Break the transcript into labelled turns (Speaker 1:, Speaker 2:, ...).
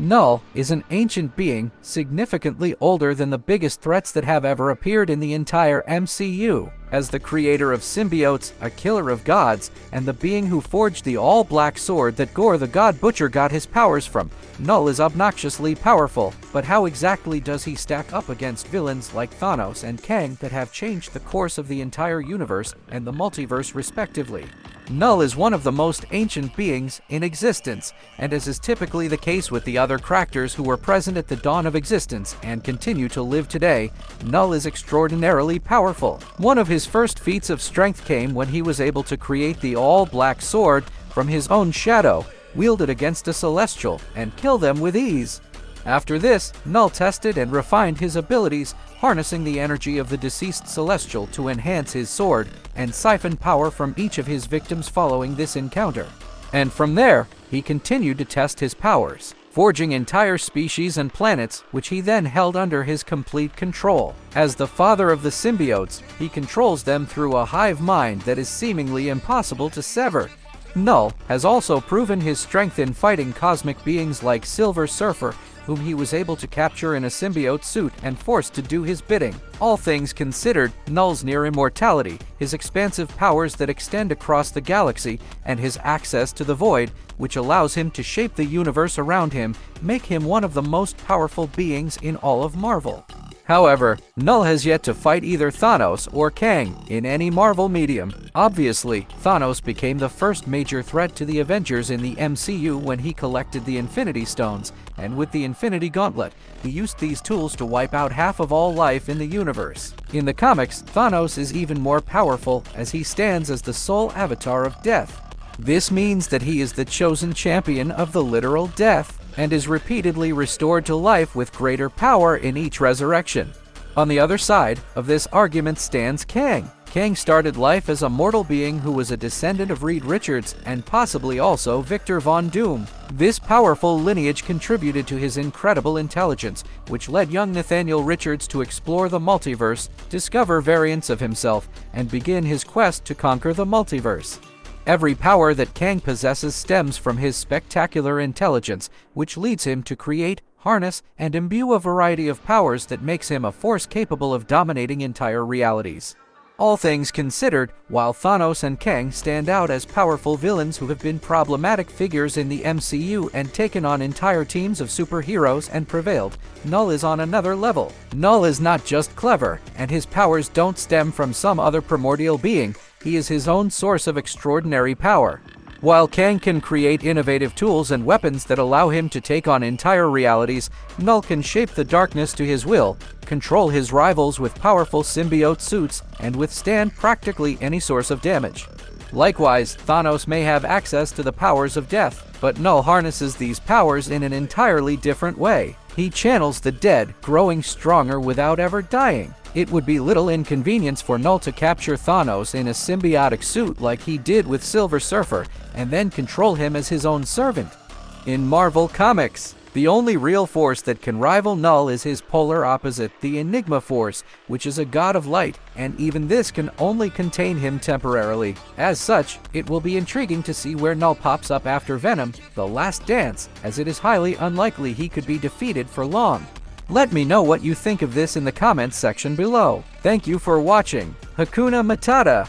Speaker 1: Knull is an ancient being, significantly older than the biggest threats that have ever appeared in the entire MCU. As the creator of symbiotes, a killer of gods, and the being who forged the all-black sword that Gore the God Butcher got his powers from, Knull is obnoxiously powerful. But how exactly does he stack up against villains like Thanos and Kang that have changed the course of the entire universe and the multiverse respectively? Knull is one of the most ancient beings in existence, and as is typically the case with the other characters who were present at the dawn of existence and continue to live today, Knull is extraordinarily powerful. One of his first feats of strength came when he was able to create the all-black sword from his own shadow, wield it against a celestial, and kill them with ease. After this, Knull tested and refined his abilities, harnessing the energy of the deceased celestial to enhance his sword and siphon power from each of his victims following this encounter. And from there, he continued to test his powers, forging entire species and planets, which he then held under his complete control. As the father of the symbiotes, he controls them through a hive mind that is seemingly impossible to sever. Knull has also proven his strength in fighting cosmic beings like Silver Surfer, whom he was able to capture in a symbiote suit and forced to do his bidding. All things considered, Knull's near immortality, his expansive powers that extend across the galaxy, and his access to the void, which allows him to shape the universe around him, make him one of the most powerful beings in all of Marvel. However, Knull has yet to fight either Thanos or Kang in any Marvel medium. Obviously, Thanos became the first major threat to the Avengers in the MCU when he collected the Infinity Stones, and with the Infinity Gauntlet, he used these tools to wipe out half of all life in the universe. In the comics, Thanos is even more powerful as he stands as the sole avatar of death. This means that he is the chosen champion of the literal death, and is repeatedly restored to life with greater power in each resurrection. On the other side of this argument stands Kang. Kang started life as a mortal being who was a descendant of Reed Richards and possibly also Victor Von Doom. This powerful lineage contributed to his incredible intelligence, which led young Nathaniel Richards to explore the multiverse, discover variants of himself, and begin his quest to conquer the multiverse. Every power that Kang possesses stems from his spectacular intelligence, which leads him to create, harness, and imbue a variety of powers that makes him a force capable of dominating entire realities. All things considered, while Thanos and Kang stand out as powerful villains who have been problematic figures in the MCU and taken on entire teams of superheroes and prevailed, Knull is on another level. Knull is not just clever, and his powers don't stem from some other primordial being. He is his own source of extraordinary power. While Kang can create innovative tools and weapons that allow him to take on entire realities, Knull can shape the darkness to his will, control his rivals with powerful symbiote suits, and withstand practically any source of damage. Likewise, Thanos may have access to the powers of death, but Knull harnesses these powers in an entirely different way. He channels the dead, growing stronger without ever dying. It would be little inconvenience for Knull to capture Thanos in a symbiotic suit like he did with Silver Surfer, and then control him as his own servant. In Marvel Comics, the only real force that can rival Knull is his polar opposite, the Enigma Force, which is a god of light, and even this can only contain him temporarily. As such, it will be intriguing to see where Knull pops up after Venom, The Last Dance, as it is highly unlikely he could be defeated for long. Let me know what you think of this in the comments section below. Thank you for watching. Hakuna Matata!